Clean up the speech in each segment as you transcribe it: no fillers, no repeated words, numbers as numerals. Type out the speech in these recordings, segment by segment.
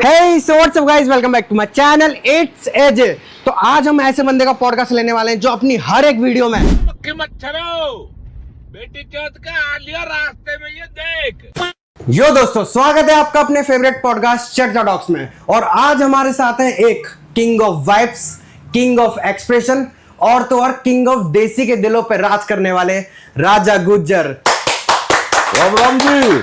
Hey, so what's up guys? Welcome back to my channel. It's AJ. तो आज हम ऐसे बंदे का पॉडकास्ट लेने वाले हैं जो अपनी हर एक वीडियो में मक्खी मच्छरों बेटी चौथ का आ लिया रास्ते में ये देख। यो दोस्तों, स्वागत है आपका अपने favourite podcast check the docs में। और आज हमारे साथ है एक king of vibes, king of expression और तो और किंग ऑफ देसी के दिलों पे राज करने वाले राजा गुज्जर। राम राम जी।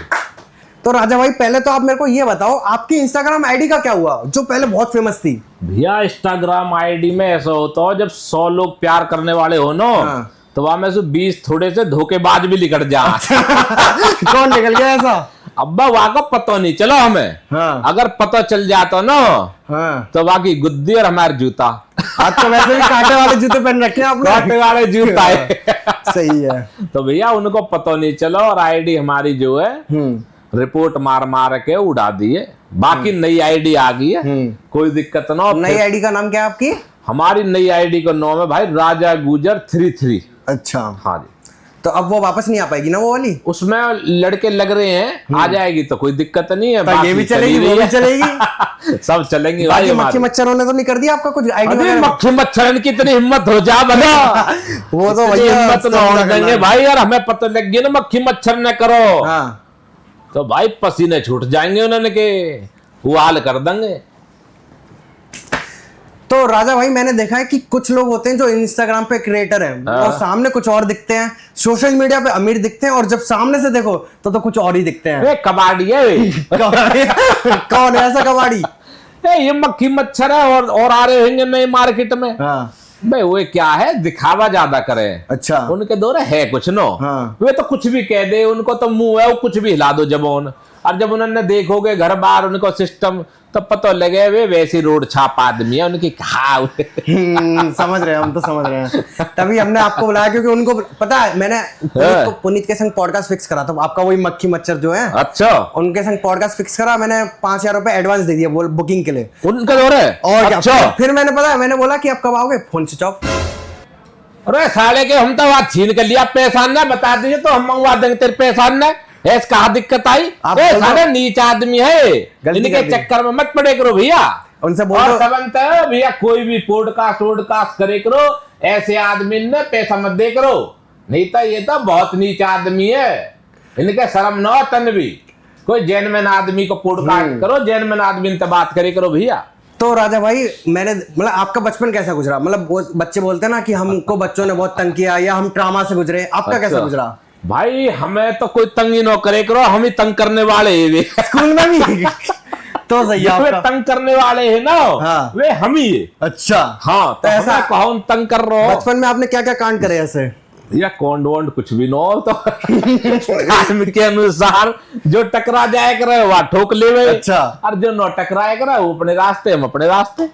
तो राजा भाई, पहले तो आप मेरे को ये बताओ, आपकी इंस्टाग्राम आईडी का क्या हुआ जो पहले बहुत फेमस थी? भैया इंस्टाग्राम आईडी में ऐसा होता है जब 100 लोग प्यार करने वाले हो ना, हाँ। तो वहां में से 20 थोड़े से धोखेबाज भी निकल जा। कौन निकल गया ऐसा? अब्बा वहां का पता नहीं चला हमें। हाँ। अगर पता चल जाता ना, हाँ। तो बाकी गुद्दी और हमारे जूता। आज तो वैसे भी कांटे वाले जूते पहन रखे हैं आपने। कांटे वाले जूता है। सही है। तो भैया उनको पता नहीं चला और आईडी हमारी जो है रिपोर्ट मार मार के उड़ा दिए। बाकी नई आईडी आ गई है, कोई दिक्कत ना। नई आईडी का नाम क्या है आपकी? हमारी नई आईडी का नाम है भाई राजा गुजर 33। अच्छा। हाँ जी। तो अब वो वापस नहीं आ पाएगी ना वो वाली? उसमें लड़के लग रहे हैं, आ जाएगी तो कोई दिक्कत नहीं है। तो ये भी चलेगी, वो भी चलेगी। सब चलेंगे बाकी भाई। मक्खी मच्छरों ने तो नहीं कर दिया आपका कुछ आईडी अरे वगैरह? मक्खी मच्छरन की इतनी हिम्मत हो जा बना। वो तो इतनी भैया हिम्मत ना होने देंगे भाई। यार हमें पता लग गया ना मक्खी मच्छर ने करो, हाँ। तो भाई पसीने छूट जाएंगे उन्होंने के, वो हाल कर देंगे। तो राजा भाई, मैंने देखा है कि कुछ लोग होते हैं जो इंस्टाग्राम पे क्रिएटर हैं और सामने कुछ और दिखते हैं, सोशल मीडिया पे अमीर दिखते हैं, और जब सामने से देखो तो कुछ और ही दिखते हैं। वे कबाड़ी है वे। कौन है ऐसा कबाड़ी? ये मक्खी मच्छर है और आ रहे होंगे नए मार्केट में। हाँ। भाई वो क्या है, दिखावा ज्यादा करे। अच्छा। उनके दौरे है कुछ नो। हाँ। वे तो कुछ भी कह दे, उनको तो मुंह है, वो कुछ भी हिला दो जबान। और जब उन्होंने देखोगे घर बार उनको सिस्टम, तो पता लगे वे वैसी रोड छाप आदमी है उनकी। कहा समझ रहे हैं, हम तो समझ रहे हैं। तभी हमने आपको बुलाया क्योंकि उनको पता है, मैंने पुनीत के संग पॉडकास्ट फिक्स करा था। आपका वही मक्खी मच्छर जो है, अच्छा, उनके संग पॉडकास्ट फिक्स करा। मैंने 5,000 रुपए एडवांस दे दिया बुकिंग के लिए। उनके दौरे और क्या? अच्छा। फिर मैंने पता है, मैंने बोला कि आप कब आओगे, फोन स्विच ऑफ। अरे साले के हम तो बात छीन कर लिया, पैसा न बता दीजिए तो हम मंगवा देंगे तेरे पैसा न। ऐस कहा दिक्कत आई? सारे नीच आदमी है, इनके चक्कर में मत पड़े करो भैया। उनसे बोलो भैया कोई भी पॉडकास्ट करे करो, ऐसे आदमी ने पैसा मत दे करो, नहीं तो ये तो बहुत नीच आदमी है। इनके शर्म न तन भी। कोई जेन्युइन आदमी को पॉडकास्ट करो, जेन्युइन आदमी से बात करे करो भैया। तो राजा भाई, मैंने मतलब आपका बचपन कैसा गुजरा? मतलब वो बच्चे बोलते हैं ना कि हमको बच्चों ने बहुत तंग किया या हम ट्रामा से गुजरे, आपका कैसा गुजरा? भाई हमें तो कोई तंग ही न करे करो, हम ही तंग करने वाले हैं। स्कूल में भी तो सही है आपका। तंग करने वाले हैं ना, हाँ। वे हम ही है। अच्छा। हाँ, तो ऐसा कौन तंग कर रहा हो? बचपन में आपने क्या क्या कांड करे ऐसे? या कौन वोंड कुछ भी न हो, तो आदमी के अनुसार जो टकरा जाए करे वह ठोक ले। अच्छा। और जो न टकराए करे वो अपने रास्ते, हम अपने रास्ते।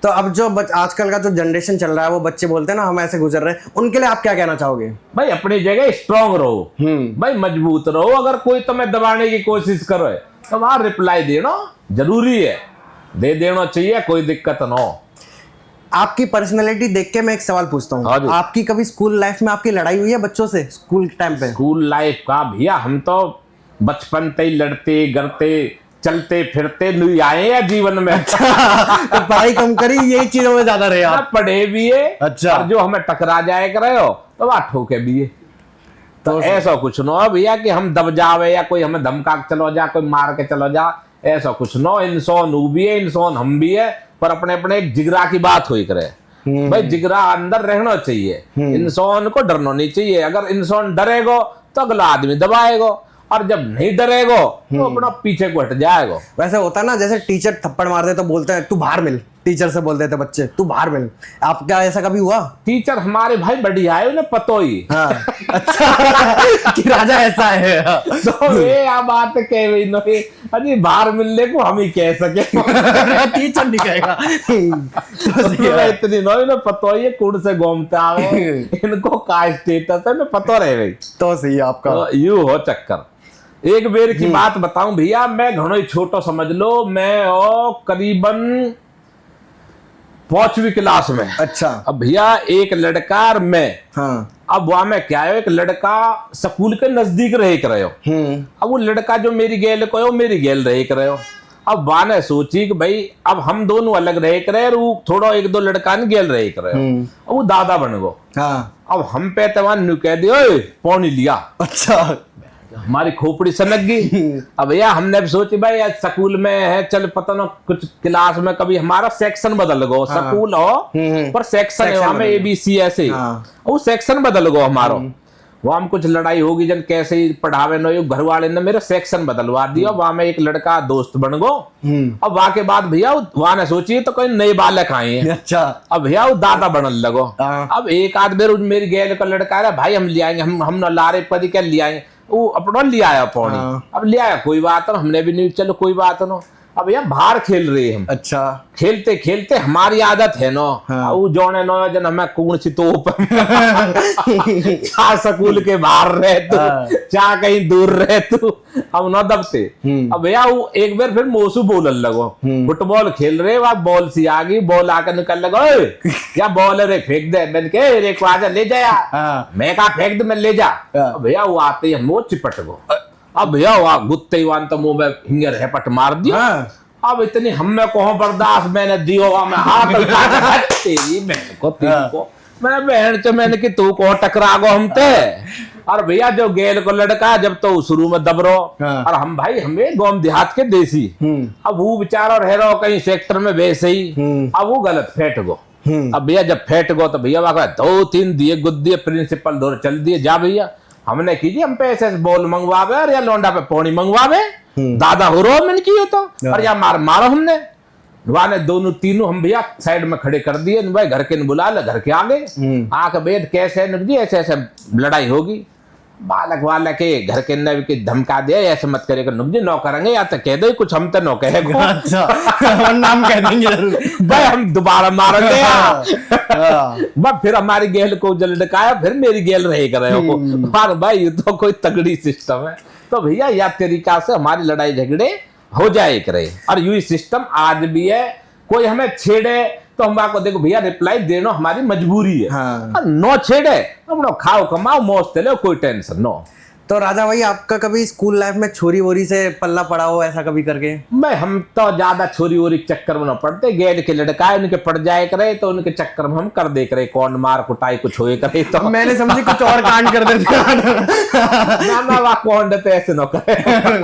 तो अब जो आजकल का जो जनरेशन चल रहा है, वो बच्चे बोलते हैं ना हम ऐसे गुजर रहे हैं, उनके लिए आप क्या कहना चाहोगे? भाई अपनी जगह स्ट्रांग रहो, भाई मजबूत रहो। अगर कोई तुम्हें दबाने की कोशिश करे तो वहां रिप्लाई देना जरूरी है, दे देना चाहिए, कोई दिक्कत ना हो। आपकी पर्सनैलिटी देख के मैं एक सवाल पूछता हूँ, हाँ, आपकी कभी स्कूल लाइफ में आपकी लड़ाई हुई है बच्चों से स्कूल टाइम पे? स्कूल लाइफ का भैया हम तो बचपन से ही लड़ते गड़ते चलते फिरते नहीं आए हैं जीवन में। तो पढ़ाई कम करी, यही चीजों में ज्यादा रहे आप? पढ़े भी है। अच्छा। और जो हमें टकरा जाए करे हो तो वह ठोके भी है। तो ऐसा कुछ न हो भैया कि हम दब जावे या कोई हमें धमका के चलो जा, कोई मार के चलो जा, ऐसा कुछ न हो। इंसान वो भी है, इंसान हम भी है, पर अपने अपने एक जिगरा की बात हुई करे। भाई जिगरा अंदर रहना चाहिए, इंसान को डरना नहीं चाहिए। अगर इंसान डरेगा तो अगला आदमी दबाएगा, और जब नहीं डरेगा तो अपना पीछे को हट जाएगा। वैसे होता है ना, जैसे टीचर थप्पड़ मार दे तो बोलते हैं तू बाहर मिल, टीचर से बोल देते बच्चे तू बाहर मिल। आपका ऐसा कभी हुआ? टीचर हमारे भाई बढ़िया है, उन्हें पतो ही। हाँ। अच्छा। कि राजा ऐसा है। तो ये आ बात कह रही नहीं, अरे बाहर मिलने को हम ही कह सके। टीचर नहीं कहेगा। तो इतनी नो इन्हें पतो ही है, कुड़ से घूमता है, इनको का स्टेटस है मैं पतो रहे भाई। तो सही है आपका। तो यू हो चक्कर। एक बेर की बात बताऊं भैया, मैं घणो ही छोटो समझ लो, मैं करीबन 5वीं क्लास में। अच्छा। अब भैया एक लड़का और मैं, हाँ। अब वहां में क्या है, एक लड़का स्कूल के नजदीक रहे कर रहे हो। अब वो लड़का जो मेरी गेल को मेरी गेल रहे कर रहे हो। अब वाने सोची कि भाई अब हम दोनों अलग रहे करे और वो थोड़ा एक दो लड़का ने गेल रहे करे, अब वो दादा बन गो। हाँ। अब हम पे तवान नु कह दियो ओए पौनी लिया, अच्छा। हमारी खोपड़ी सनक गई। अब यार हमने भी सोची भाई आज स्कूल में है, चल पता ना कुछ क्लास में कभी हमारा सेक्शन बदल गो, स्कूल हो पर सेक्शन है वहां में ABC ऐसे, वो सेक्शन बदल गो हमारो, वहां में कुछ लड़ाई होगी जन कैसे ही पढ़ावे नो, घर वाले ने मेरा सेक्शन बदलवा दिया, वहां में एक लड़का दोस्त बन गो। अब वहां के बाद भैया वहां ने सोची तो कोई नए बालक आए हैं। अच्छा। अब भैया वो दादा बनने लगो। अब एक आध बेर मेरी गैल का लड़का है भाई हम ले आएंगे, हम न लारे पदी क्या ले आएंगे, वो अपना ले आया पौड़ी। अब ले आया कोई बात ना, हमने भी नहीं चलो कोई बात ना। अब यार बाहर खेल रहे हम, अच्छा खेलते खेलते हमारी आदत है नो, वो जोने नो जन हमें कौन सी तोप चाह स्कूल के बाहर रहे तू, चाह कहीं दूर रहे तू, अब न दबते। अब भैया वो एक बार फिर मोसू बोलने लगो, फुटबॉल खेल रहे वहां बॉल सी आ गई, बॉल आकर निकल लगो या बॉल रे फेंक दे, मैंने कहे रे को आजा ले जाया, मैं कहा फेंक दे मैं ले जा। भैया वो आते ही हम वो चिपट गो। अब भैया वहां गुत्ते वान तो मुंह में हिंगर हेपट मार दिया। अब इतनी हमें को बर्दाश्त मैंने दियो, मैं हाथ तेरी बहन को तेरी को मैं बहन से मैंने कि तू को टकरा गो हमते। और भैया जो गेल को लड़का जब तो शुरू में दबरो, और हम भाई हमें गांव देहात के देसी, अब वो बेचारा रह रहा कहीं सेक्टर में वैसे ही, अब वो गलत फेंट गो। अब भैया जब फेंट गो तो भैया वहां 2-3 दिए गुद्दिए, प्रिंसिपल दौर चल दिए, जा भैया हमने कीजिए हम पैसे बॉल मंगवावे और या लोंडा पे पौनी मंगवावे, दादा हो रो मैंने की तो, और या मारो हमने वाने दोनों तीनों हम भैया साइड में खड़े कर दिए, भाई घर के बुला ले, घर के आगे आके बैठ कैसे जी ऐसे ऐसे लड़ाई होगी, बालक वाला के घर के अंदर के धमका दिया ऐसे मत करेगा, नुक जी नो करेंगे या तो कह दो कुछ हम तो नो कहेगा। अच्छा नाम कह देंगे भाई हम दोबारा मारेंगे। फिर हमारी गेल को जल डकाया, फिर मेरी गेल रहे करे हो भाई, ये तो कोई तगड़ी सिस्टम है। तो भैया यह तरीका से हमारी लड़ाई झगड़े हो जाए करे, और यही सिस्टम आज भी है। कोई हमें छेड़े तो हम आपको देखो भैया रिप्लाई देना हमारी मजबूरी है, और नो छेड़े अपना खाओ कमाओ मौज चले, कोई टेंशन नो। तो राजा भाई आपका कभी स्कूल लाइफ में छोरी वोरी से पल्ला पड़ा हो ऐसा कभी करके? मैं हम तो ज्यादा छोरी वोरी के चक्कर में न पड़ते, गेल के लड़का उनके पड़ जाए करे तो उनके चक्कर में हम कर दे करे, कौन मार कुटाई कुछ होए करे तो मैंने समझी कुछ और कांड कर देते ना वाह कौन देते ऐसे न करे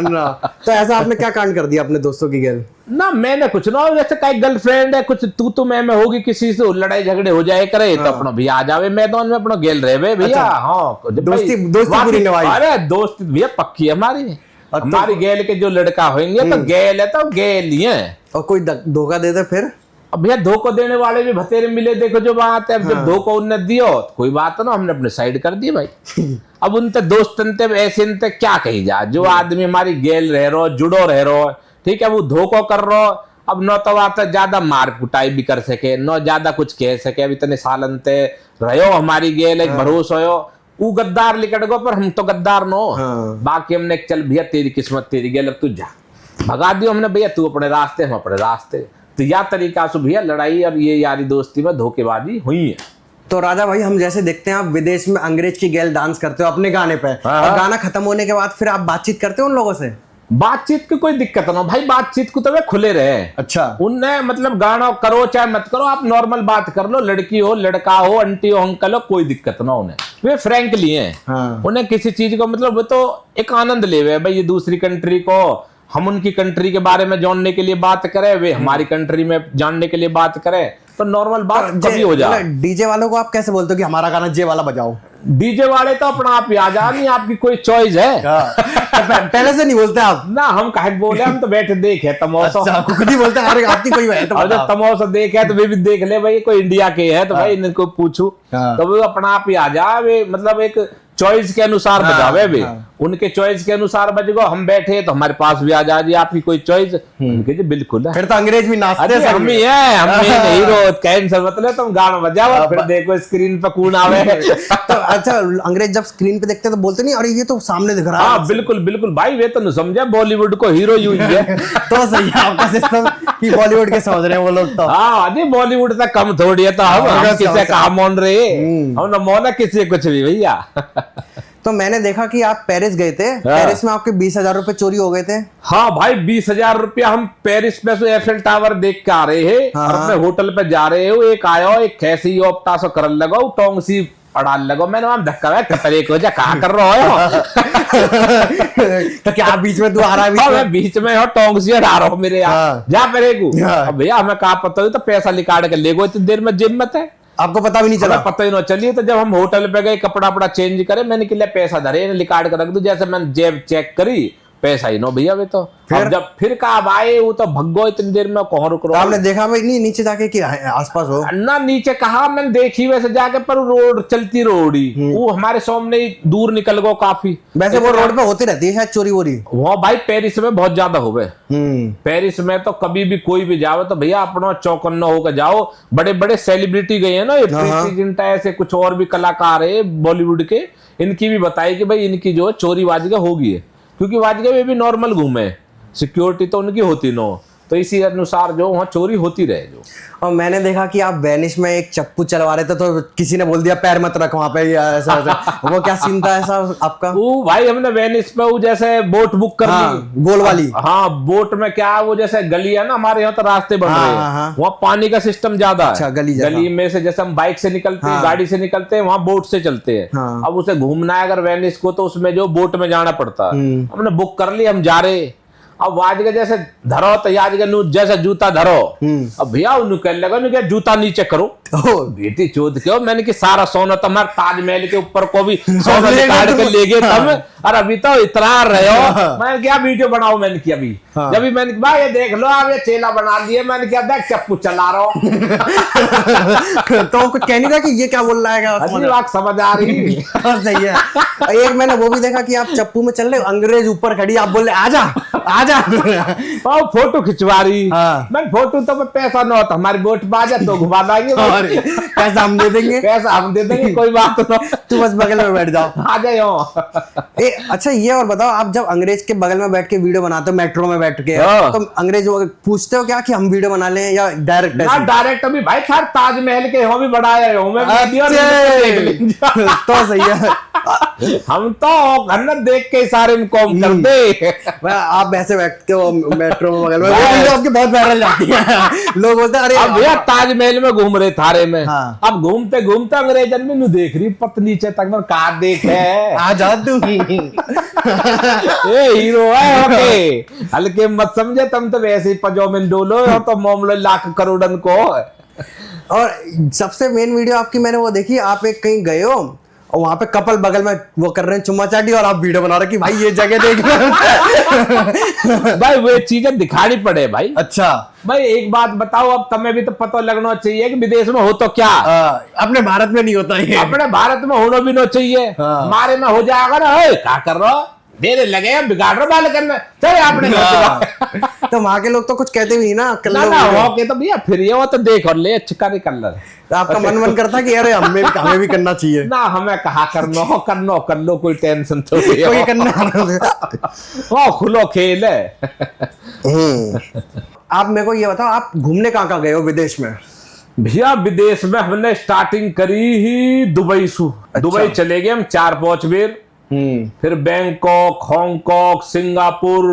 ना। तो ऐसा आपने क्या कांड कर दिया अपने दोस्तों की गेल? ना मैंने कुछ ना, जैसे कई गर्लफ्रेंड है कुछ तू मैं होगी किसी से लड़ाई झगड़े हो जाए करे तो अपना भैया आ जावे मैदान में अपना गेल रहे भैया। हाँ दोस्ती पूरी निभाई। अरे दोस्त भैया पक्की है हमारी गेल के जो लड़का होंगे तो गेल है तो गेल ही है। और कोई धोखा देते फिर? अब भैया धोखा देने वाले भी बतेरे मिले, देखो जो बात है। अब जब धोखा उनने दियो तो कोई बात ना, हमने अपने साइड कर दी भाई। अब उनते दोस्त ऐसे क्या कही जा, जो आदमी हमारी गेल रह रो जुड़ो रह रो, ठीक है वो धोखा कर रो, अब न तो आप ज्यादा मार कुटाई भी कर सके न ज्यादा कुछ कह सके। अब इतने साल अंते रहो हमारी गेल एक भरोसा हो, वो गद्दार लिकट गो पर हम तो गद्दार नो। बाकी हमने चल भैया तेरी किस्मत तेरी गेल, अब तू जा भगा दियो हमने भैया, तू अपने रास्ते हम अपने रास्ते। तो यह तरीका से भैया लड़ाई और ये यारी दोस्ती में धोखेबाजी हुई है। तो राजा भाई हम जैसे देखते हैं आप विदेश में अंग्रेज की गेल डांस करते हो अपने गाने पे, और गाना खत्म होने के बाद फिर आप बातचीत करते हो उन लोगों से? बातचीत की कोई दिक्कत ना भाई, बातचीत को तो वे खुले रहे। अच्छा उनने मतलब गाना करो चाहे मत करो, आप नॉर्मल बात कर लो, लड़की हो लड़का हो आंटी हो अंकल हो कोई दिक्कत ना उन्हें, वे फ्रैंकली हैं। उन्हें किसी चीज को मतलब वो तो एक आनंद ले हुए भाई, ये दूसरी कंट्री को हम उनकी कंट्री के बारे में जानने के लिए बात करें, वे हमारी कंट्री में जानने के लिए बात करें, तो नॉर्मल बात कभी हो जाए। डीजे वालों को आप कैसे बोलते हो कि हमारा गाना जे वाला बजाओ? डीजे वाले तो अपना आप ही आ जा, नहीं आपकी कोई चॉइस है। पहले से नहीं बोलते आप? ना हम काहे बोले, हम तो बैठे देखे तमाशा। अच्छा, खुद ही बोलते हैं आपकी कोई है तो जब तमाशा देखे तो वे भी देख ले भाई कोई इंडिया के है तो भाई इनको पूछू, तो वो अपना आप ही आ जा, वे मतलब एक चॉइस के अनुसार बजावे भी, उनके चॉइस के अनुसार बजगो। हम बैठे तो हमारे पास भी आ जा जी आपकी कोई चॉइस, उनके जी बिल्कुल है। फिर तो अंग्रेज भी नाचते हैं, हम ही है, हम हीरो कैंसर मतलब तुम गाना बजाओ फिर देखो स्क्रीन पे कौन आवे। तो अच्छा अंग्रेज जब स्क्रीन पे देखते हैं तो बोलते नहीं अरे ये तो सामने दिख रहा है? हाँ बिल्कुल बिल्कुल भाई, वे तो समझे बॉलीवुड को हीरो यूज है। तो सही है आपका सिस्टम कि बॉलीवुड के समझ रहे हैं वो लोग तो। हाँ जी बॉलीवुड तक कम थोड़ी है, तो हम किसे कहा मोन रहे, हम न मोना किसी कुछ भी भैया। तो मैंने देखा कि आप पेरिस गए थे, पेरिस में आपके 20,000 रुपए चोरी हो गए थे। हाँ भाई, 20,000 रुपया हम पेरिस में से एफएल टावर देख के आ रहे हैं, हाँ। और अपने होटल पे जा रहे हो, एक आयो एक कैसी ओपटा सो करन लगो, टोंग सी पड़ाल लगो, मैंने वहां धक्का है कतरे को जा कहा कर रहे हो। तो क्या बीच में तू आ रहा है? हाँ, मैं बीच में हो टोंग सी हटा रहा हूँ मेरे यार। हाँ। जा मेरे को हाँ। भैया हमें कहा पता हो तो पैसा निकाल के ले गो इतनी देर में जेब में थे, आपको पता भी नहीं चला? पता ही ना चलिए। तो जब हम होटल पे गए कपड़ा वपड़ा चेंज करे, मैंने कि ले पैसा धरे निकाल कर रख दू, जैसे मैंने जेब चेक करी पैसा ही नो भैया वे तो। अब जब फिर कब आए वो तो भगो इतनी देर में कौन रुक रहा। आपने देखा भाई नहीं नीचे जाके कि आसपास हो? ना नीचे कहा मैंने देखी वैसे जाके, पर रोड चलती रोड ही वो हमारे सामने ही दूर निकल गो काफी। वैसे वो रोड पे होती रहती है शायद चोरी वोरी। वो भाई पेरिस में बहुत ज्यादा हो गए। पेरिस में तो कभी भी कोई भी जाओ तो भैया अपना चौकन्ना होकर जाओ। बड़े बड़े सेलिब्रिटी गए हैं ना, ये प्रीति जिंटा ऐसे कुछ और भी कलाकार है बॉलीवुड के, इनकी भी बताई कि भाई इनकी जो चोरी वाजिगा होगी है, क्योंकि वाजिगा में भी नॉर्मल घूमे, सिक्योरिटी तो उनकी होती नो, तो इसी अनुसार जो वहाँ चोरी होती रहे जो। और मैंने देखा कि आप वेनिस में एक चप्पू चलवा रहे थे, तो किसी ने बोल दिया पैर मत रख वहां पे, या ऐसा ऐसा। वो क्या सीन था ऐसा आपका? वो भाई हमने वेनिस में वो जैसे बोट बुक कर ली, गोल वाली। हाँ, बोट में क्या है वो जैसे गली है ना हमारे यहाँ तो रास्ते बन रहे हैं, वहाँ पानी का सिस्टम ज्यादा है। अच्छा, गली में से जैसे हम बाइक से निकलते हैं, गाड़ी से निकलते हैं, वहाँ बोट से चलते हैं। अब उसे घूमना है अगर वेनिस को, तो उसमें जो बोट में जाना पड़ता है। हमने बुक कर ली, हम जा रहे। अब वाजगा जैसे धरो तो याजगा जैसे जूता धरो, अब भैया कह लगा क्या जूता नीचे करो। बेटी चोद क्यों, मैंने कि सारा सोना तुम्हारे ताजमहल के ऊपर को भी सोना निकाल के ले गए तब, और अभी तो इतना रहे हो। मैंने क्या वीडियो बनाओ, मैंने किया अभी जब भी मैंने भाई ये देख लो आप ये चेला बना दिए, मैंने क्या देख चप्पू चला रहा हूँ। तो कुछ कह नहीं रहा कि ये क्या बोल रहा है, समझ आ रही। सही है। एक मैंने वो भी देखा कि आप चप्पू में चल रहे, अंग्रेज ऊपर खड़ी, आप बोल रहे आजा आजा। फोटो खिंचवा रही। मैं फोटो तो पैसा न होता, हमारी बोट बाजा तो घुमा देंगे, पैसा हम दे देंगे, पैसा हम दे देंगे, कोई बात ना, तू बस बगल में बैठ जाओ, आ जाओ। अच्छा ये और बताओ, आप जब अंग्रेज के बगल में बैठ के वीडियो बनाते हो, मेट्रो में बैठ के, तो अंग्रेज पूछते हो क्या कि हम वीडियो बना लें, या डायरेक्ट? ना डायरेक्ट अभी भाई खैर ताजमहल के हो भी बढ़ाया हो मैं तो सही है। हम तो घर देख के सारे इनको कर दे। आप ऐसे बैठते हो मेट्रो में बगल में, आपकी बहुत वायरल जाती है, लोग बोलते हैं अरे अब भैया ताजमहल में घूम रहे थारे में। अब घूमते घूमते अंग्रेजन में नू देख रही पतली चे तक में का देखे आ जा तू। ये हीरो है ओके, हल्के मत समझे तुम तो वैसे ही पजो में डोलो तो मामलो लाख करोड़न को। और सबसे मेन वीडियो आपकी मैंने वो देखी, आप एक कहीं गए हो और वहां पे कपल बगल में वो कर रहे हैं चुम्मा चाटी, और आप वीडियो बना रहे कि भाई ये जगह देख रहे। भाई वो चीजें दिखानी पड़े भाई। अच्छा भाई एक बात बताओ, अब तुम्हें भी तो पता लगना चाहिए कि विदेश में हो तो क्या, अपने भारत में नहीं होता ये, अपने भारत में होना भी ना चाहिए। हमारे में हो जाएगा ना, क्या कर रहा देर लगे बिगाड़ रहा बाल करना, चले आपने। तो वहां के लोग तो कुछ कहते भी नहीं ना, ना हो के तो भैया फिर ये वो तो देख और ले अच्छा नहीं कलर। तो आपका मन करता कि अरे हमें भी करना चाहिए ना, हमें कहा कर लो कोई टेंशन तो कोई करना। वो खुलो खेल है। आप मेरे को ये बताओ, आप घूमने कहाँ गए हो विदेश में? भैया विदेश में हमने स्टार्टिंग करी ही दुबई से। दुबई चले गए हम 4-5 बेर, फिर बैंकॉक, हांगकांग, सिंगापुर,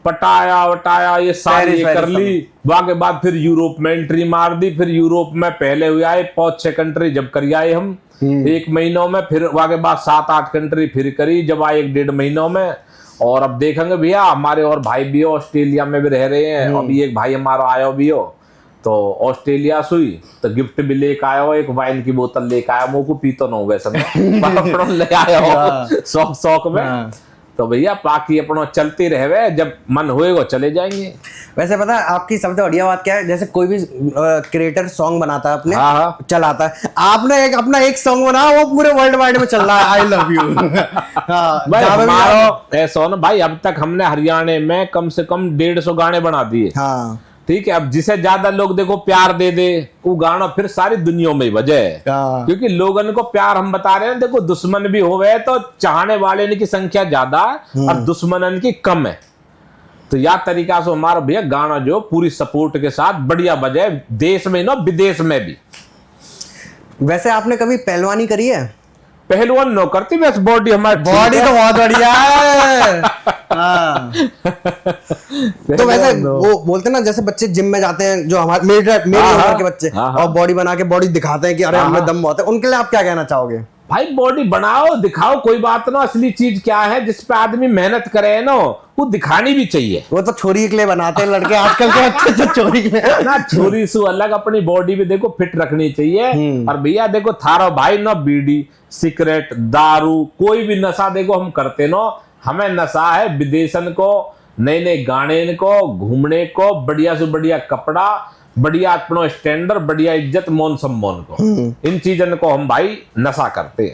पटाया वटाया ये सारी कर ली। के बाद फिर यूरोप में एंट्री मार दी। फिर यूरोप में पहले हुए आए 5-6 कंट्री जब कर आए हम 1 महीनों में, फिर के बाद 7-8 कंट्री फिर करी जब आए 1-1.5 महीनों में। और अब देखेंगे भैया हमारे और भाई भी हो ऑस्ट्रेलिया में भी रह रहे हैं, अभी एक भाई हमारा आया भी हो तो ऑस्ट्रेलिया सुई तो गिफ्ट भी लेके आया हो, एक वाइन की बोतल लेके आया, मुझे को पीतो ना हो वैसे ले आया हो शौक में। तो भैया बाकी अपना चलते रहे, जब मन होएगा चले जाएंगे। वैसे पता है आपकी सबसे बढ़िया बात क्या है, जैसे कोई भी क्रिएटर सॉन्ग बनाता है अपने, चलाता है, आपने अपना एक सॉन्ग बना वो पूरे वर्ल्ड वाइड में चल रहा है, आई लव यू। ऐसा ना भाई, अब तक हमने हरियाणा में कम से कम 150 गाने बना दिए। ठीक है, अब जिसे ज्यादा लोग देखो प्यार दे दे वो गाना फिर सारी दुनिया में बजे, क्योंकि लोगन को प्यार हम बता रहे हैं। देखो दुश्मन भी हो गए तो चाहने वाले की संख्या ज्यादा और दुश्मनन की कम है, तो या तरीका से हमारा भैया गाना जो पूरी सपोर्ट के साथ बढ़िया बजे, देश में ना विदेश में भी। वैसे आपने कभी पहलवानी करी है? पहलवान नो करती बस बॉडी हमारी बॉडी तो बहुत बढ़िया है। हाँ। तो वैसे वो बोलते हैं ना, जैसे बच्चे जिम में जाते हैं, जो हमारे मेरे उम्र के बच्चे, और बॉडी बना के बॉडी दिखाते हैं कि अरे हमें दम बहुत है, उनके लिए आप क्या कहना चाहोगे? भाई बॉडी बनाओ दिखाओ, कोई बात ना। असली चीज क्या है, जिस पे आदमी मेहनत करे ना वो दिखानी भी चाहिए। वो तो छोरी के लिए बनाते हैं लड़के आजकल के बच्चे, जो छोरी के लिए ना, छोरी सु अलग अपनी बॉडी भी देखो फिट रखनी चाहिए। और भैया देखो थारो भाई ना बीड़ी सिगरेट दारू कोई भी नशा देखो हम करते ना, हमें नशा है विदेशन को, नए नए गाने को, घूमने को, बढ़िया से बढ़िया कपड़ा, बढ़िया अपनो स्टैंडर्ड, बढ़िया इज्जत मान सम्मान को, इन चीजों को हम भाई नशा करते हैं।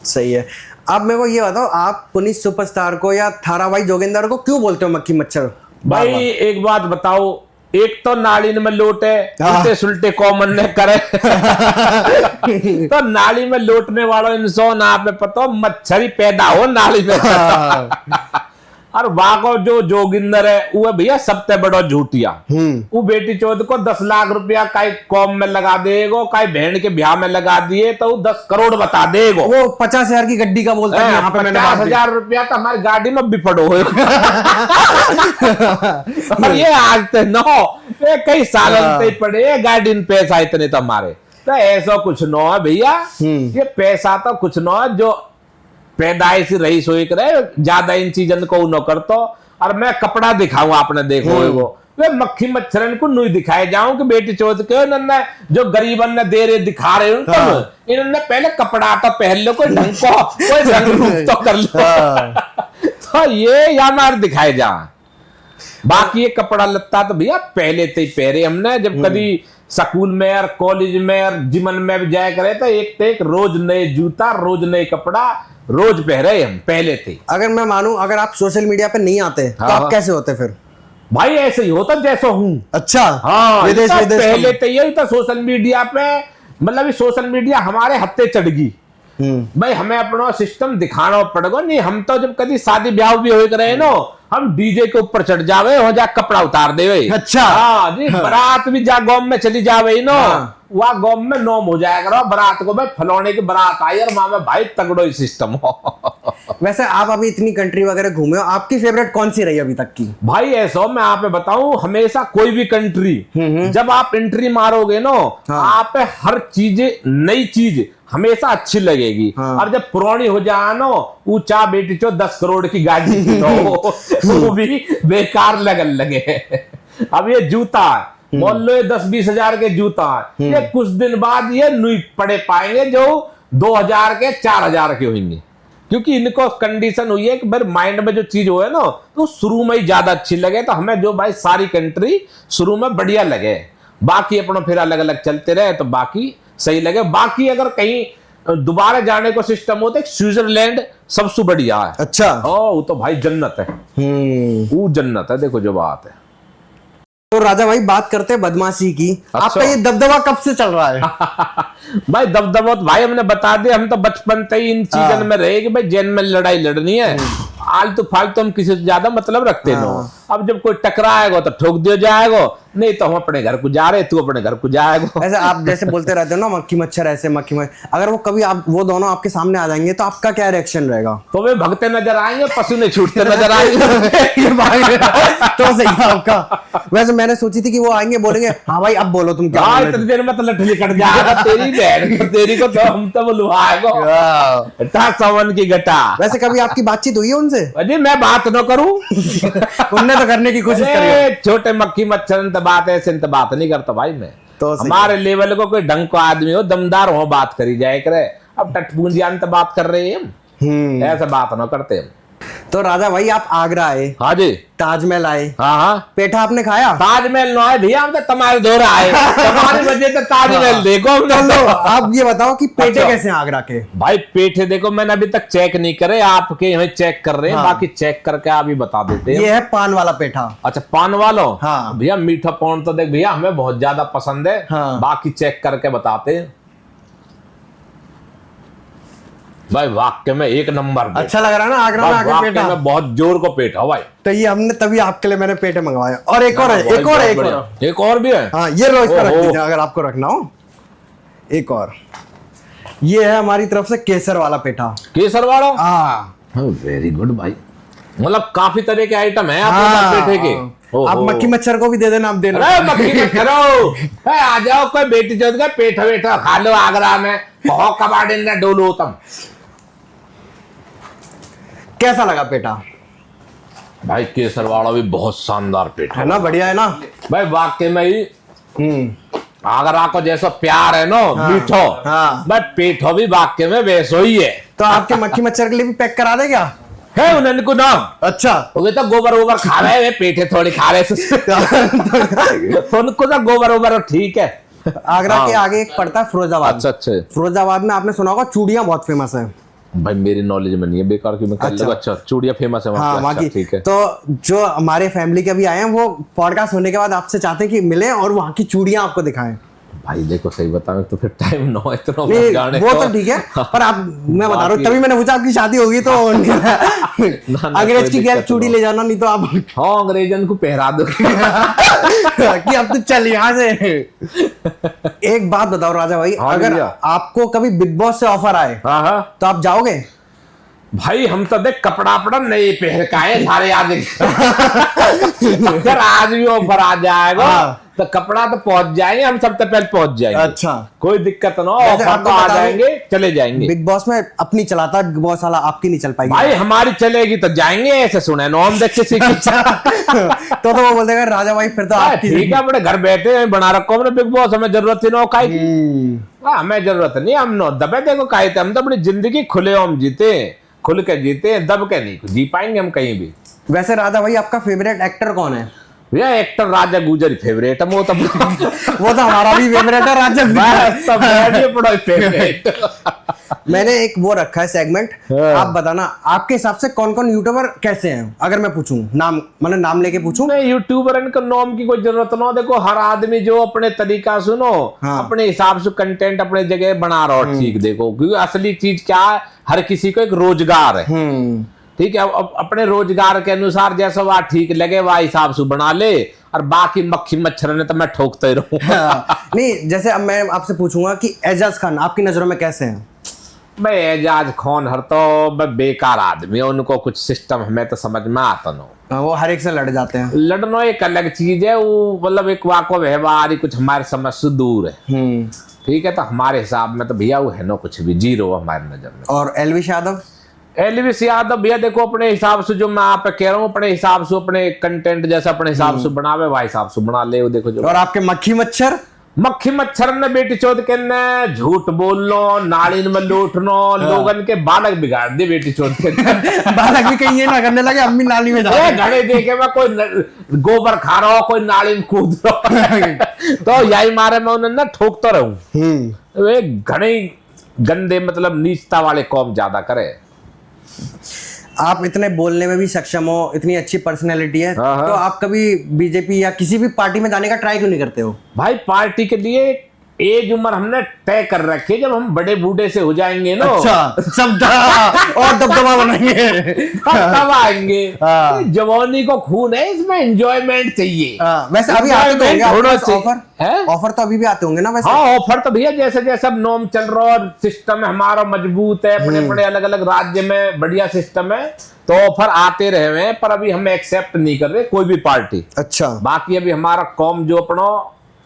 सही है। अब मेरे को ये बताओ, आप पुनीत सुपरस्टार को या थारा भाई जोगिंदर को क्यों बोलते हो मक्खी मच्छर? भाई एक बात बताओ, एक तो नाली में लोटे उल्टे सुलटे कॉमन ने करे तो नाली में लोटने वालों इंसान आप में पता हो मच्छर ही पैदा हो नाली में और वाको जो जोगिंदर है वो भैया सबसे बड़ा झूठिया। वो बेटी चौथ को 10 लाख रुपया काई कॉम में लगा देगो, काई बहन के ब्याह में लगा दिए तो वो 10 करोड़ बता देगो। वो 50,000 की गड्डी का बोलता है, यहाँ पे मैंने 50,000 रुपया तो हमारी गाड़ी में भी पड़ो और ये आज ते नो ये कई साल से पड़े गाड़ी में पैसा इतने तो हमारे, तो ऐसा कुछ नो है भैया। ये पैसा तो कुछ नो है, जो पैदाइश रही सोई करे ज्यादा इन चीजन को न करतो। और मैं कपड़ा दिखाऊं आपने देखो वो वे मक्खी मच्छरन को नहीं दिखाए जाऊं कि बेटी चौथ के इन्होंने जो गरीबन ने दे रहे दिखा रहे उनको इन्होंने पहले कपड़ा तो पहन लो, कोई ढंग को कोई रंग रूप तो कर लो तो ये या मार दिखाए जा। बाकी ये कपड़ा लत्ता तो भैया पहले से ही पहरे हमने, जब कभी स्कूल में और कॉलेज में और जिमन में भी जाया करे तो एक रोज नए जूता रोज नए कपड़ा रोज पहरे हम पहले थे। अगर मैं मानूं, अगर आप सोशल मीडिया पे नहीं आते तो आप कैसे होते फिर? भाई ऐसे ही होता जैसा हूँ। अच्छा। हाँ, विदेश पहले तो यही था सोशल मीडिया पे, मतलब सोशल मीडिया हमारे हत्ते चढ़ गई। भाई हमें अपना सिस्टम दिखाना पड़ेगा। नहीं हम तो जब कभी शादी ब्याह भी हो रहे नो हम डीजे के ऊपर चढ़ जावे, हो जा कपड़ा उतार देवे। अच्छा। हाँ जी, बारात भी जा गाँव में चली जावे नो, वह गाँव में नोम हो जाया करो बारात को, भाई फलौने की बारात आई और माँ में भाई तगड़ो ही सिस्टम हो। वैसे आप अभी इतनी कंट्री वगैरह घूमे हो, आपकी फेवरेट कौन सी रही अभी तक की? भाई ऐसा मैं आप बताऊं, हमेशा कोई भी कंट्री जब आप एंट्री मारोगे नो आप हर चीज नई चीज हमेशा अच्छी लगेगी। और जब पुरानी हो जाए नो ऊंचा बेटी चो 10 करोड़ की गाड़ी वो भी बेकार लगन लगे। अब ये जूता मान लो 10-20 हजार के जूता ये कुछ दिन बाद ये नहीं पड़े पाएंगे जो 2000 के 4000 के होंगे, क्योंकि इनको कंडीशन हुई है कि भाई माइंड में जो चीज हो है ना तो शुरू में ही ज्यादा अच्छी लगे। तो हमें जो भाई सारी कंट्री शुरू में बढ़िया लगे, बाकी अपना फिर अलग अलग चलते रहे तो बाकी सही लगे। बाकी अगर कहीं दोबारा जाने को सिस्टम हो तो स्विट्जरलैंड सबसे बढ़िया है। अच्छा। वो तो भाई जन्नत है, वो जन्नत है। देखो जो बात है। तो राजा भाई बात करते हैं बदमाशी की। अच्छा। आपका ये दबदबा कब से चल रहा है? भाई दबदबा तो भाई हमने बता दिया, हम तो बचपन से ही इन चीजन में रहे कि भाई जेल में लड़ाई लड़नी है, आलतू फालतू हम किसी से ज्यादा मतलब रखते न। अब जब कोई टकराएगा तो ठोक दिया जाएगा, नहीं तो हम अपने घर को जा रहे, तू अपने घर को जाएगा। ऐसे आप जैसे बोलते रहते हो ना मक्खी मच्छर ऐसे मक्खी मच्छर, अगर वो कभी आप वो दोनों आपके सामने आ जाएंगे तो आपका क्या रिएक्शन रहेगा? तो वे भगते नजर आएंगे, पसीने छूटते नजर आएंगे। तो सही है आपका। वैसे मैंने सोची थी कि वो आएंगे बोलेंगे हाँ भाई अब बोलो तुम क्या। इतनी देर में तो लठली कट जाएगा तेरी बहन, तेरी को तो हम तो लुहाएगा सावन की गटा। वैसे कभी आपकी बातचीत हुई है उनसे? अजी मैं बात न करूं उनने तो करने की कोशिश करी। छोटे मक्खी मच्छर बात ऐसे बात नहीं करता भाई मैं। तो हमारे लेवल को कोई ढंग को आदमी हो दमदार हो बात करी जाए करे। अब टटपूंजियान तो बात कर रहे हैं, ऐसे बात न करते हम। तो राजा भाई आप आगरा आए, हाँ जी, ताजमहल आए, हाँ पेठा आपने खाया? ताजमहल नो है भैया, हम तो तुम्हारे दो रहा है तुम्हारी वजह से ताजमहल देखो हमने। आप ये बताओ कि पेठे कैसे हैं आगरा के? भाई पेठे देखो मैंने अभी तक चेक नहीं करे, आपके यहाँ चेक कर रहे हैं। बाकी चेक करके आप ही बता देते हैं। ये है पान वाला पेठा। अच्छा पान वालों? हाँ भैया मीठा पान तो देख भैया हमें बहुत ज्यादा पसंद है। बाकी चेक करके बताते हैं भाई। वाक्य में एक नंबर। अच्छा लग रहा है ना आगरा में आके पेठा? में बहुत जोर को पेठा भाई। तो ये हमने तभी आपके लिए मैंने पेठे मंगवाए। और एक और है, एक और भी है। हाँ ये लो, इस पर रख दीजिए अगर आपको रखना हो। एक और ये है हमारी तरफ से केसर वाला पेठा। केसर वाला, हाँ वेरी गुड भाई, मतलब काफी तरह के आइटम है आपके पास पेठे के। आप मक्खी मच्छर को भी दे देना, आप दे अरे मक्खी मत करो, आ जाओ कोई बेटी चौथ का पेठा वेठा खा लो आगरा में, बहुत कबाड़ी ने डोलो तुम। कैसा लगा पेठा? भाई केसर वाला भी बहुत शानदार पेठा है ना, बढ़िया है ना भाई, वाकई में ही आगरा को जैसा प्यार है ना मीठो, भाई पेठो भी वाकई में वैसो ही है। तो आपके मक्खी मच्छर के लिए भी पैक करा दे क्या? है उनको नाम। अच्छा, वो तो गोबर वोबर खा रहे हैं, पेठे थोड़ी खा रहे उनको तो गोबर वोबर ठीक है। आगरा के आगे एक पड़ता है फिरोजाबाद। अच्छा अच्छा, फिरोजाबाद में आपने सुना होगा चूड़ियां बहुत फेमस है। भाई मेरी नॉलेज में नहीं है, बेकार की मैं कर लूंगा। अच्छा चूड़िया फेमस है वहाँ हाँ, की, वहाँ की। ठीक है। तो जो हमारे फैमिली के अभी आए हैं वो पॉडकास्ट होने के बाद आपसे चाहते हैं कि मिले और वहाँ की चूड़ियां आपको दिखाएं। भाई देखो सही बताऊं तो फिर टाइम ना इतना नहीं, जाने वो तो ठीक है, पर आप, मैं बता रहा हूँ तभी मैंने पूछा आपकी शादी होगी तो अंग्रेज की गैर चूड़ी ले जाना, नहीं तो आप हाँ अंग्रेजन को पहरा दो कि अब तो चल यहाँ से। एक बात बताओ राजा भाई, हाँ अगर भैया। आपको कभी बिग बॉस से ऑफर आए हाँ हाँ तो आप जाओगे? भाई हम तो देख कपड़ा वपड़ा नहीं पहन का है सारे आज अगर आज भी ऑफर आ जाएगा तो कपड़ा तो पहुंच जाएंगे, हम सबसे पहले पहुंच जाएंगे। अच्छा, कोई दिक्कत ना, वैसे ऑफर आपको तो आ बता दूं, जाएंगे चले जाएंगे। बिग बॉस में अपनी चलाता बिग बॉस वाला, आपकी नहीं चल पाएगी भाई हमारी चलेगी तो जाएंगे, ऐसे सुने नो हम देख किसी की। तो वो बोल देगा राजा भाई फिर तो आपकी। ठीक है, अपने घर बैठे हैं, बना रखो हमने बिग बॉस, हमें जरूरत ही नो काई की। हमें जरूरत नहीं, हम नो दबे देखो काई थे, हम तो अपनी जिंदगी खुले हम जीते, खुल के जीते हैं, दब के नहीं जी पाएंगे हम कहीं भी। वैसे राजा भाई आपका फेवरेट एक्टर कौन है? भैया एक्टर राजा गुजर फेवरेट है, वो तो हमारा भी फेवरेट है राजा फेवरेट। मैंने एक वो रखा है सेगमेंट, आप बताना आपके हिसाब से कौन कौन यूट्यूबर कैसे हैं, अगर मैं पूछूं नाम, मतलब नाम लेके पूछूं? नहीं यूट्यूबर इनका नाम की कोई जरूरत ना, देखो हर आदमी जो अपने तरीका सुनो, अपने हिसाब से कंटेंट अपने जगह बना रहा हो, ठीक देखो, क्योंकि असली चीज क्या है, हर किसी को एक रोजगार है, ठीक है। अब अपने रोजगार के अनुसार जैसा वह ठीक लगे वह हिसाब से बना ले, और बाकी मक्खी मच्छर ने तो मैं ठोकते रहूं। नहीं, जैसे अब मैं आपसे पूछूंगा कि एजाज खान आपकी नजरों में कैसे हैं? भाई एजाज खान हर तो बेकार आदमी है, उनको कुछ सिस्टम हमें तो समझ में आता ना, वो हर एक से लड़ जाते हैं। लड़ना एक अलग चीज है, वो मतलब एक वाको व्यवहार ही कुछ हमारे समझ से दूर है, ठीक है। तो हमारे हिसाब में तो भैया वो है ना कुछ भी जीरो हमारे नजर में। और एलविश यादव? एलविश यादव भैया देखो अपने हिसाब से, जो मैं आप पे कह रहा हूँ, अपने हिसाब से अपने कंटेंट जैसा अपने हिसाब से बनावे, वह हिसाब से बना ले, वो देखो जो। और आपके मक्खी मच्छर? मक्खी मच्छर ने बेटी चौथ के ने झूठ बोलनो, नालिन में लूटनो, लोगन के बालक बिगाड़ दे बेटी चौथ के। बालक भी कहीं ये ना करने लगे अम्मी नाली में जा घड़े देखे मैं कोई गोबर खा रहा हो, कोई नाली में कूद रहा तो यही मारे मैं उन्हें ना ठोकता रहूं। वे घने गंदे मतलब नीचता वाले कौम ज्यादा करे। आप इतने बोलने में भी सक्षम हो, इतनी अच्छी पर्सनैलिटी है, तो आप कभी बीजेपी या किसी भी पार्टी में जाने का ट्राई क्यों नहीं करते हो? भाई पार्टी के लिए एज उम्र हमने तय कर रखी है, जब हम बड़े बूढ़े से हो जाएंगे ना, अच्छा, सब और दबदबा बनाएंगे तब आएंगे। जवानी को खून है, इसमें एंजॉयमेंट चाहिए। वैसे अभी आते तो होंगे ऑफर तो अभी भी आते होंगे ना वैसे? हाँ ऑफर तो भैया जैसे जैसे नॉर्म चल रहा है, सिस्टम हमारा मजबूत है, अपने अपने अलग अलग राज्य में बढ़िया सिस्टम है, तो ऑफर आते रहे हैं, पर अभी हम एक्सेप्ट नहीं कर रहे कोई भी पार्टी। अच्छा, बाकी अभी हमारा कॉम जो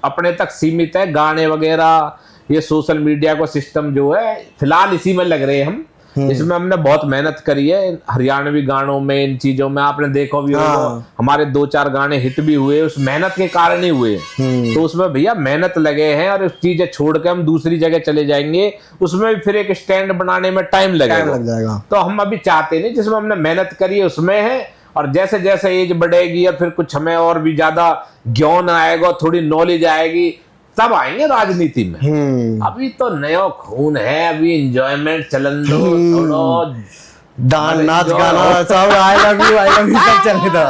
अपने तक सीमित है, गाने वगैरह ये सोशल मीडिया को सिस्टम जो है फिलहाल इसी में लग रहे हैं हम। इसमें हमने बहुत मेहनत करी है, हरियाणवी गानों में, इन चीजों में आपने देखो भी हमारे 2-4 गाने हिट भी हुए, उस मेहनत के कारण ही हुए। तो उसमें भैया मेहनत लगे हैं, और उस चीजें छोड़ के हम दूसरी जगह चले जाएंगे, उसमें भी फिर एक स्टैंड बनाने में टाइम लग जाएगा। तो हम अभी चाहते नहीं, जिसमें हमने मेहनत करी है उसमें है, और जैसे जैसे एज बढ़ेगी और फिर कुछ हमें और भी ज्यादा ज्ञान आएगा, थोड़ी नॉलेज आएगी, तब आएंगे राजनीति में। अभी तो नया खून है, अभी एंजॉयमेंट चलन दो, थोड़ा डांस नाच गाना सब आई लव यू सब चले था।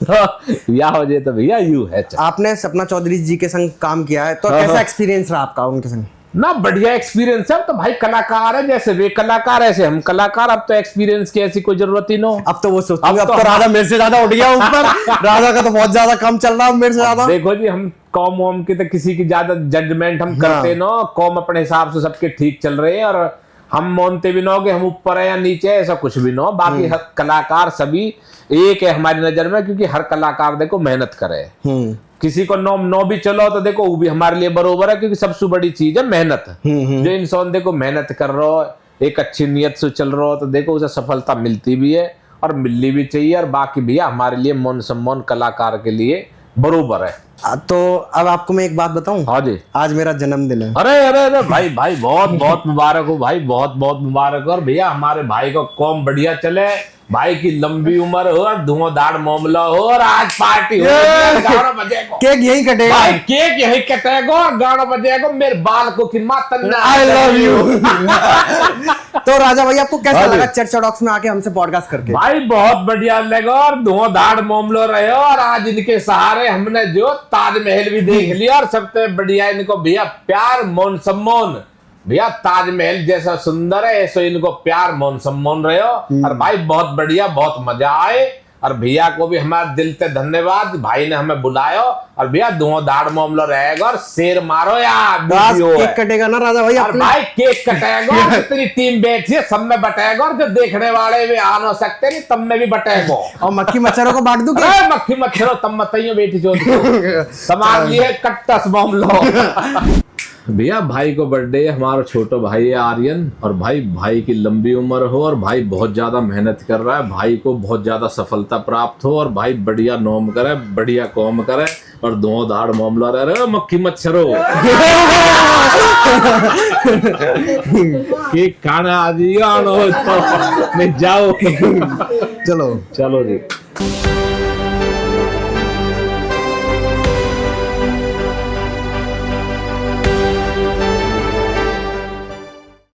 तो या हो जाए तो भैया यू है। आपने सपना चौधरी जी के संग काम किया है, तो कैसा एक्सपीरियंस रहा आपका उनके संग? ना बढ़िया एक्सपीरियंस है। अब तो भाई कलाकार है, जैसे वे कलाकार ऐसे हम कलाकार। अब तो एक्सपीरियंस की ऐसी कोई जरूरत ही ना। अब तो वो सोचेंगे अब अब तो तो राजा मेरे से ज्यादा उठ गया ऊपर। राजा का तो बहुत ज्यादा कम चल रहा है मेरे से ज्यादा। देखो जी, हम कौम वोम की तो किसी की ज्यादा जजमेंट हम करते ना। कौम अपने हिसाब से सबके ठीक चल रहे हैं, और हम मानते भी ना हो कि हम ऊपर है या नीचे है, ऐसा कुछ भी ना हो। बाकी हर कलाकार सभी एक है हमारी नजर में, क्योंकि हर कलाकार देखो मेहनत करे। किसी को नो भी चलो तो देखो वो भी हमारे लिए बरोबर है, क्योंकि सबसे बड़ी चीज है मेहनत। जो इंसान देखो मेहनत कर रहा हो, एक अच्छी नियत से चल रहा हो, तो देखो उसे सफलता मिलती भी है और मिलनी भी चाहिए। और बाकी भैया हमारे लिए मान सम्मान कलाकार के लिए बरोबर है। तो अब आपको मैं एक बात बताऊं। हाँ जी। आज मेरा जन्मदिन है। अरे अरे अरे भाई भाई बहुत बहुत मुबारक हो भाई, बहुत बहुत मुबारक हो। और भैया हमारे भाई को कौम बढ़िया चले, भाई की लंबी उम्र हो और धुआंधार मामला हो, और आज पार्टी हो, गाना बजेगा, केक यही कटेगा भाई केक यही कटेगा और गाना बजेगा। मेरे बाल को कि मातन आई लव यू। तो राजा भाई आपको कैसा लगा चर्चा डॉक्स में आके हमसे पॉडकास्ट करके? भाई बहुत बढ़िया लगा और धुआंधार मामला रहे। और आज इनके सहारे हमने जो ताजमहल भी देख लिया, और सबसे बढ़िया इनको भैया प्यार मान सम्मान। भैया ताजमहल जैसा सुंदर है, ऐसे इनको प्यार मान सम्मान रहे हो। और भाई बहुत बढ़िया, बहुत मजा आए। और भैया को भी हमारे दिल से धन्यवाद, भाई ने हमें बुलाया। और भैया धुआंधार मामला रहेगा और शेर मारो यार। केक कटेगा ना राजा भाई? और भाई केक कटेगा, जितनी टीम बैठी है सब में बटेगा, और जो देखने वाले भी आ ना सकते नहीं तब में भी बटेगा। और मक्खी मच्छरों को बांट दूं क्या? अरे मक्खी मच्छरों तब मतइयो बेटी जो समाज लिए कट्टस मामला। भैया भाई को बर्थडे है, हमारा छोटा भाई है आर्यन। और भाई की लंबी उम्र हो, और भाई बहुत ज्यादा मेहनत कर रहा है, भाई को बहुत ज्यादा सफलता प्राप्त हो, और भाई बढ़िया नोम करे, बढ़िया कौम करे, और धुआंधार मामला रह रहे मक्खी मच्छरों। केक खाना आज ही आनो तो नहीं जाओ। चलो चलो जी।